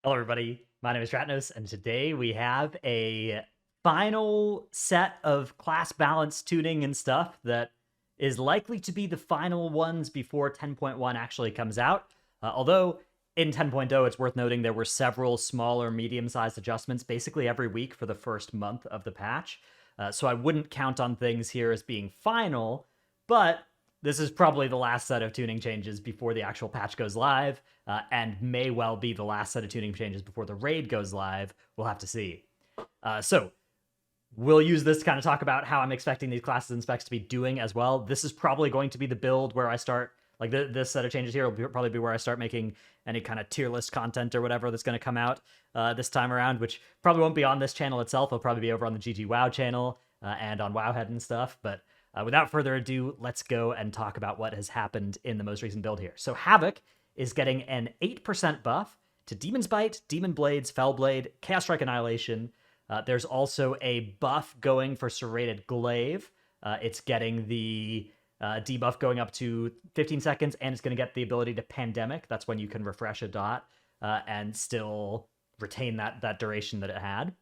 Hello, everybody. My name is Stratnos, and today we have a final set of class balance tuning and stuff that is likely to be the final ones before 10.1 actually comes out. Although in 10.0, it's worth noting there were several smaller, medium-sized adjustments basically every week for the first month of the patch. So I wouldn't count on things here as being final, but this is probably the last set of tuning changes before the actual patch goes live, and may well be the last set of tuning changes before the raid goes live. We'll have to see. So we'll use this to kind of talk about how I'm expecting these classes and specs to be doing as well. This is probably going to be the build where I start, like this set of changes here will probably be where I start making any kind of tier list content or whatever that's going to come out this time around, which probably won't be on this channel itself. It'll probably be over on the GG WoW channel and on Wowhead and stuff, but without further ado, let's go and talk about what has happened in the most recent build here. So Havoc is getting an 8% buff to Demon's Bite, Demon Blades, Fell Blade, Chaos Strike Annihilation. There's also a buff going for Serrated Glaive. It's getting the debuff going up to 15 seconds, and it's going to get the ability to Pandemic. That's when you can refresh a dot and still retain that duration that it had.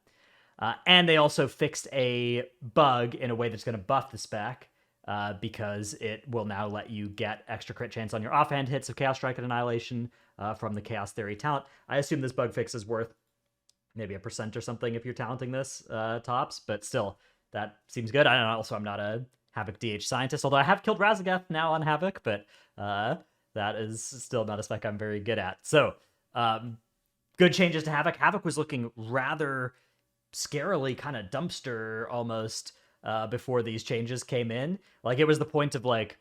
And they also fixed a bug in a way that's going to buff the spec because it will now let you get extra crit chance on your offhand hits of Chaos Strike and Annihilation from the Chaos Theory talent. I assume this bug fix is worth maybe 1% or something if you're talenting this tops, but still, that seems good. I don't know. Also, I'm not a Havoc DH scientist, although I have killed Razageth now on Havoc, but that is still not a spec I'm very good at. So, good changes to Havoc. Havoc was looking rather scarily kind of dumpster almost before these changes came in. Like, it was the point of, like,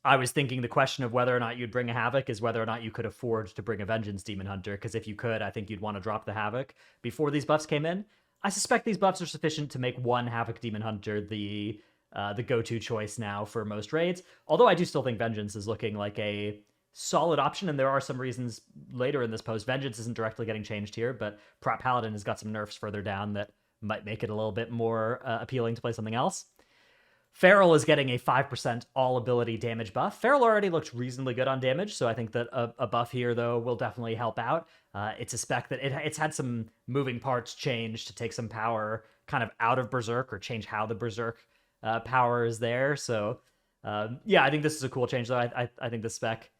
I was thinking the question of whether or not you'd bring a Havoc is whether or not you could afford to bring a Vengeance Demon Hunter, because if you could, I think you'd want to drop the Havoc before these buffs came in. I suspect these buffs are sufficient to make one Havoc Demon Hunter the go-to choice now for most raids, although I do still think Vengeance is looking like a solid option, and there are some reasons later in this post. Vengeance isn't directly getting changed here, but Prop Paladin has got some nerfs further down that might make it a little bit more appealing to play something else. Feral is getting a 5% all ability damage buff. Feral already looks reasonably good on damage, so I think that a buff here, though, will definitely help out. It's a spec that it's had some moving parts change to take some power kind of out of Berserk or change how the Berserk power is there. So, yeah, I think this is a cool change, though. I think the spec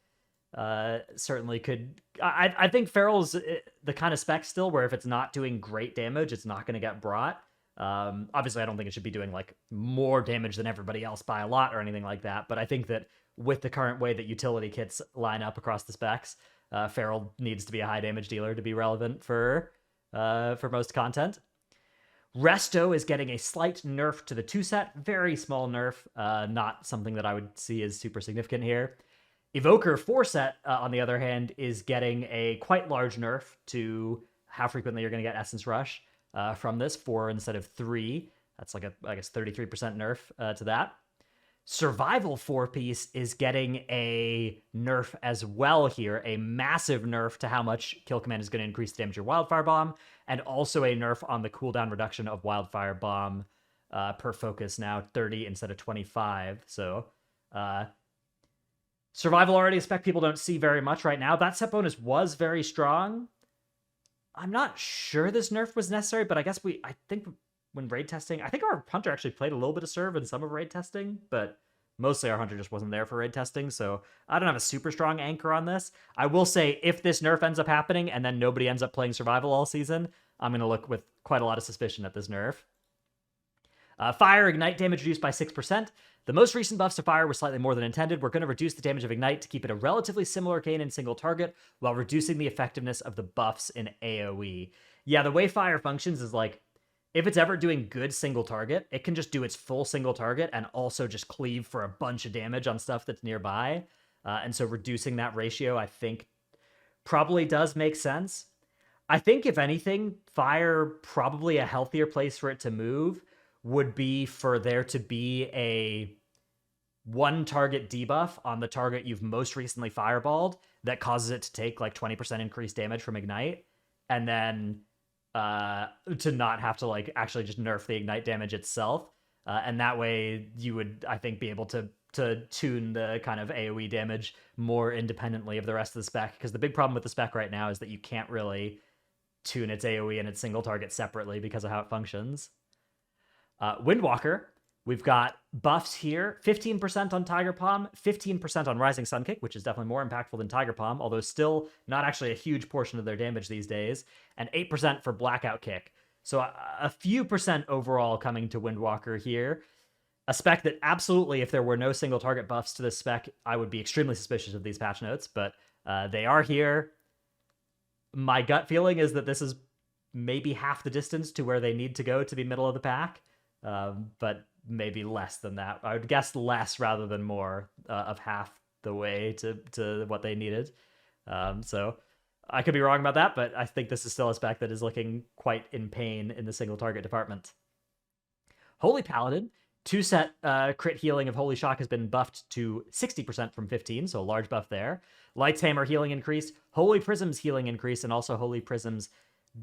certainly could. I think Feral's the kind of spec still where if it's not doing great damage, it's not going to get brought. Obviously, I don't think it should be doing like more damage than everybody else by a lot or anything like that. But I think that with the current way that utility kits line up across the specs, Feral needs to be a high damage dealer to be relevant for most content. Resto is getting a slight nerf to the 2-set, very small nerf, not something that I would see as super significant here. Evoker 4-set, on the other hand, is getting a quite large nerf to how frequently you're going to get Essence Rush from this, 4 instead of 3. That's like I guess 33% nerf to that. Survival 4-piece is getting a nerf as well here, a massive nerf to how much Kill Command is going to increase the damage of your Wildfire Bomb, and also a nerf on the cooldown reduction of Wildfire Bomb per focus, now 30 instead of 25. So, Survival already a spec people don't see very much right now. That set bonus was very strong. I'm not sure this nerf was necessary, but I guess I think when raid testing, I think our Hunter actually played a little bit of serve in some of raid testing, but mostly our Hunter just wasn't there for raid testing, so I don't have a super strong anchor on this. I will say, if this nerf ends up happening and then nobody ends up playing survival all season, I'm going to look with quite a lot of suspicion at this nerf. Fire, Ignite damage reduced by 6%. The most recent buffs to Fire were slightly more than intended. We're going to reduce the damage of Ignite to keep it a relatively similar gain in single target, while reducing the effectiveness of the buffs in AoE. Yeah, the way Fire functions is like, if it's ever doing good single target, it can just do its full single target and also just cleave for a bunch of damage on stuff that's nearby. And so reducing that ratio, I think, probably does make sense. I think, if anything, Fire, probably a healthier place for it to move would be for there to be a one target debuff on the target you've most recently fireballed that causes it to take like 20% increased damage from Ignite, and then to not have to like actually just nerf the Ignite damage itself. And that way you would, I think, be able to to tune the kind of AoE damage more independently of the rest of the spec, because the big problem with the spec right now is that you can't really tune its AoE and its single target separately because of how it functions. Windwalker, we've got buffs here, 15% on Tiger Palm, 15% on Rising Sun Kick, which is definitely more impactful than Tiger Palm, although still not actually a huge portion of their damage these days, and 8% for Blackout Kick. So a few percent overall coming to Windwalker here. A spec that absolutely, if there were no single target buffs to this spec, I would be extremely suspicious of these patch notes, but they are here. My gut feeling is that this is maybe half the distance to where they need to go to be middle of the pack, but maybe less than that. I would guess less rather than more of half the way to what they needed. So I could be wrong about that, but I think this is still a spec that is looking quite in pain in the single target department. Holy Paladin, 2-set crit healing of Holy Shock has been buffed to 60% from 15, so a large buff there. Light's Hammer healing increase, Holy Prism's healing increase, and also Holy Prism's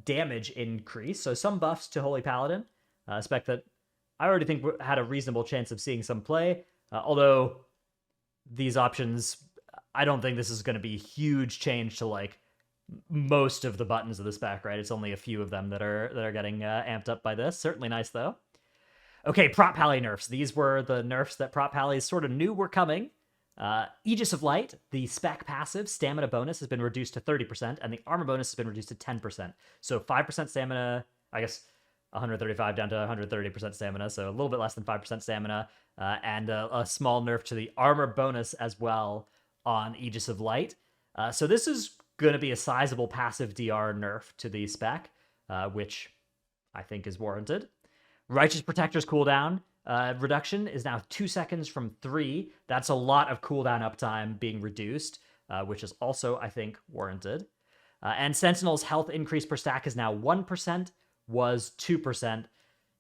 damage increase. So some buffs to Holy Paladin, a spec that I already think had a reasonable chance of seeing some play, although these options, I don't think this is going to be a huge change to like most of the buttons of the spec, right? It's only a few of them that are getting amped up by this. Certainly nice though. Okay, Prop Pally nerfs. These were the nerfs that Prop Pallies sort of knew were coming. Aegis of Light, the spec passive stamina bonus has been reduced to 30%, and the armor bonus has been reduced to 10%. So 5% stamina, I guess 135 down to 130% stamina, so a little bit less than 5% stamina, and a small nerf to the armor bonus as well on Aegis of Light. So this is going to be a sizable passive DR nerf to the spec, which I think is warranted. Righteous Protector's cooldown reduction is now 2 seconds from 3. That's a lot of cooldown uptime being reduced, which is also, I think, warranted. And Sentinel's health increase per stack is now 1%, was 2%.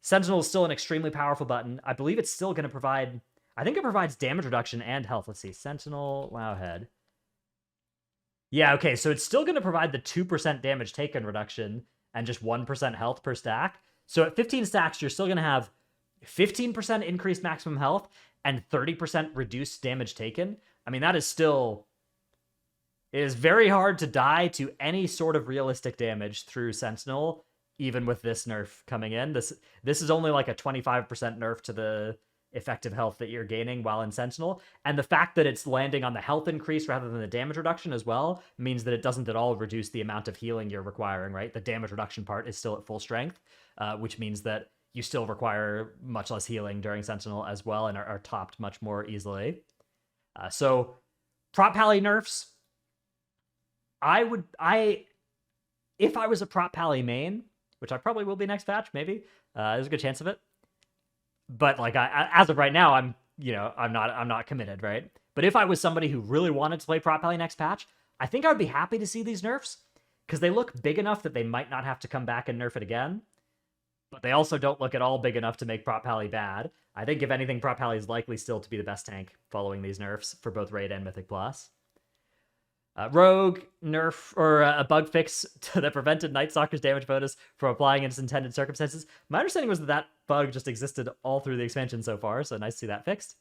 Sentinel is still an extremely powerful button. I believe it's still going to provide... I think it provides damage reduction and health. Let's see. Sentinel, Wowhead. Yeah, okay, so it's still going to provide the 2% damage taken reduction and just 1% health per stack. So at 15 stacks, you're still going to have 15% increased maximum health and 30% reduced damage taken. I mean, that is still... It is very hard to die to any sort of realistic damage through Sentinel, even with this nerf coming in. This is only like a 25% nerf to the effective health that you're gaining while in Sentinel. And the fact that it's landing on the health increase rather than the damage reduction as well means that it doesn't at all reduce the amount of healing you're requiring, right? The damage reduction part is still at full strength, which means that you still require much less healing during Sentinel as well and are topped much more easily. So Prop Pally nerfs, if I was a Prop Pally main, which I probably will be next patch, maybe, there's a good chance of it. But like as of right now, I'm not committed, right? But if I was somebody who really wanted to play Prop Pally next patch, I think I would be happy to see these nerfs because they look big enough that they might not have to come back and nerf it again. But they also don't look at all big enough to make Prop Pally bad. I think if anything, Prop Pally is likely still to be the best tank following these nerfs for both Raid and Mythic Plus. Rogue nerf, or a bug fix that prevented Night Stalker's damage bonus from applying in its intended circumstances. My understanding was that bug just existed all through the expansion so far, so nice to see that fixed.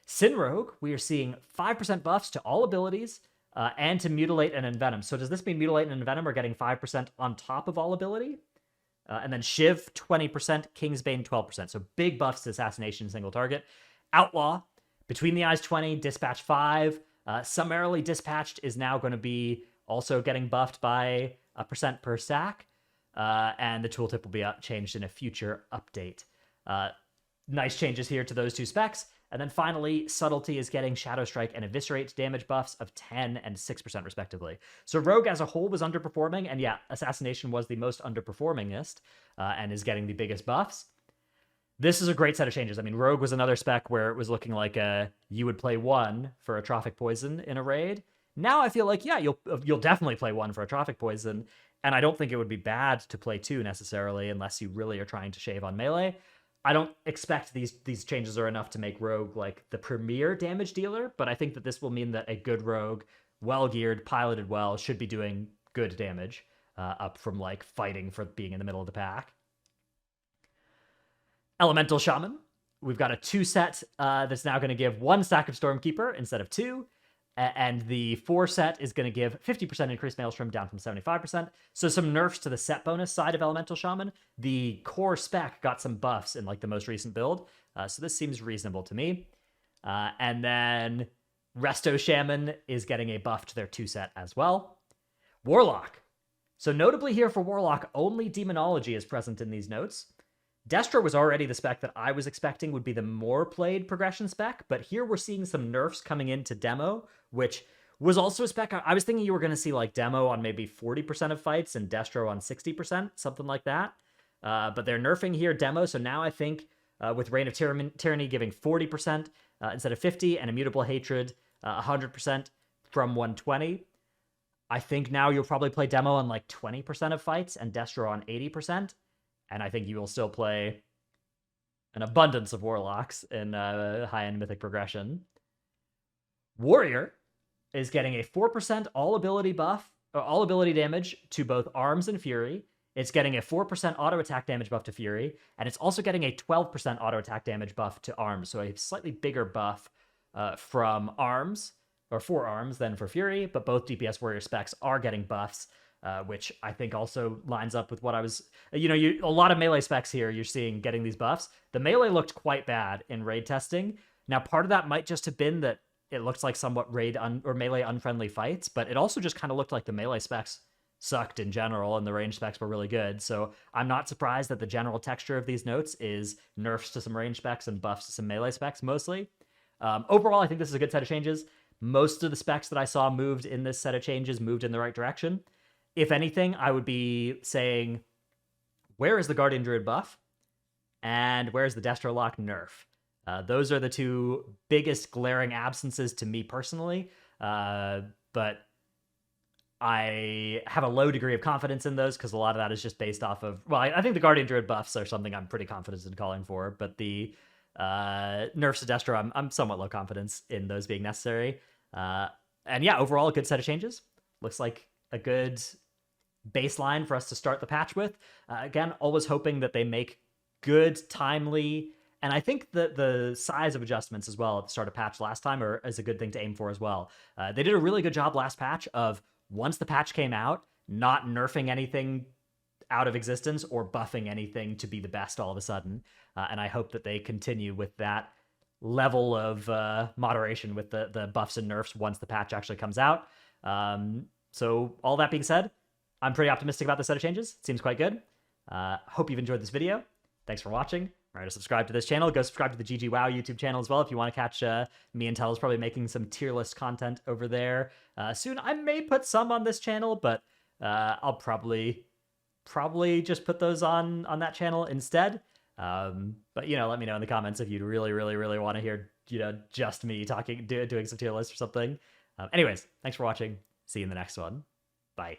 Sin Rogue, we are seeing 5% buffs to all abilities and to Mutilate and Envenom. So does this mean Mutilate and Envenom are getting 5% on top of all ability? And then Shiv, 20%, Kingsbane, 12%. So big buffs to Assassination single target. Outlaw, Between the Eyes 20, Dispatch 5. Summarily Dispatched is now going to be also getting buffed by 1% per stack. And the tooltip will be changed in a future update. Nice changes here to those two specs. And then finally, Subtlety is getting Shadow Strike and Eviscerate damage buffs of 10 and 6% respectively. So Rogue as a whole was underperforming, and yeah, Assassination was the most underperformingest and is getting the biggest buffs. This is a great set of changes. I mean, Rogue was another spec where it was looking like you would play 1 for Atrophic Poison in a raid. Now I feel like, yeah, you'll definitely play 1 for Atrophic Poison, and I don't think it would be bad to play 2 necessarily unless you really are trying to shave on melee. I don't expect these changes are enough to make Rogue like the premier damage dealer, but I think that this will mean that a good Rogue, well-geared, piloted well, should be doing good damage up from like fighting for being in the middle of the pack. Elemental Shaman. we've got a 2 set that's now going to give 1 stack of Stormkeeper instead of 2. And the 4 set is going to give 50% increased Maelstrom down from 75%. So some nerfs to the set bonus side of Elemental Shaman. The core spec got some buffs in like the most recent build. So this seems reasonable to me. And then Resto Shaman is getting a buff to their 2 set as well. Warlock. So notably here for Warlock, only Demonology is present in these notes. Destro was already the spec that I was expecting would be the more played progression spec, but here we're seeing some nerfs coming into demo, which was also a spec. I was thinking you were going to see like demo on maybe 40% of fights and Destro on 60%, something like that. But they're nerfing here demo, so now I think with Reign of Tyranny giving 40% instead of 50, and Immutable Hatred 100% from 120, I think now you'll probably play demo on like 20% of fights and Destro on 80%. And I think you will still play an abundance of Warlocks in high-end Mythic progression. Warrior is getting a 4% all-ability buff, or all-ability damage to both Arms and Fury. It's getting a 4% auto-attack damage buff to Fury, and it's also getting a 12% auto-attack damage buff to Arms, so a slightly bigger buff from Arms, or for Arms than for Fury, but both DPS Warrior specs are getting buffs. Which I think also lines up with what I was... a lot of melee specs here you're seeing getting these buffs. The melee looked quite bad in raid testing. Now, part of that might just have been that it looks like somewhat or melee unfriendly fights, but it also just kind of looked like the melee specs sucked in general and the range specs were really good. So I'm not surprised that the general texture of these notes is nerfs to some range specs and buffs to some melee specs mostly. Overall, I think this is a good set of changes. Most of the specs that I saw moved in this set of changes moved in the right direction. If anything, I would be saying, where is the Guardian Druid buff? And where's the Destro Lock nerf? Those are the 2 biggest glaring absences to me personally. But I have a low degree of confidence in those because a lot of that is just based off of... Well, I think the Guardian Druid buffs are something I'm pretty confident in calling for. But the nerfs to Destro, I'm somewhat low confidence in those being necessary. And yeah, overall, a good set of changes. Looks like a good baseline for us to start the patch with. Again, always hoping that they make good, timely, and I think the size of adjustments as well at the start of patch last time is a good thing to aim for as well. They did a really good job last patch of, once the patch came out, not nerfing anything out of existence or buffing anything to be the best all of a sudden. And I hope that they continue with that level of moderation with the buffs and nerfs once the patch actually comes out. So all that being said, I'm pretty optimistic about this set of changes. It seems quite good. Hope you've enjoyed this video. Thanks for watching. Remember to subscribe to this channel. Go subscribe to the GG WoW YouTube channel as well if you want to catch me and Tells probably making some tier list content over there soon. I may put some on this channel, but I'll probably just put those on that channel instead. But let me know in the comments if you'd really want to hear just me talking, doing some tier lists or something. Anyways, thanks for watching. See you in the next one. Bye.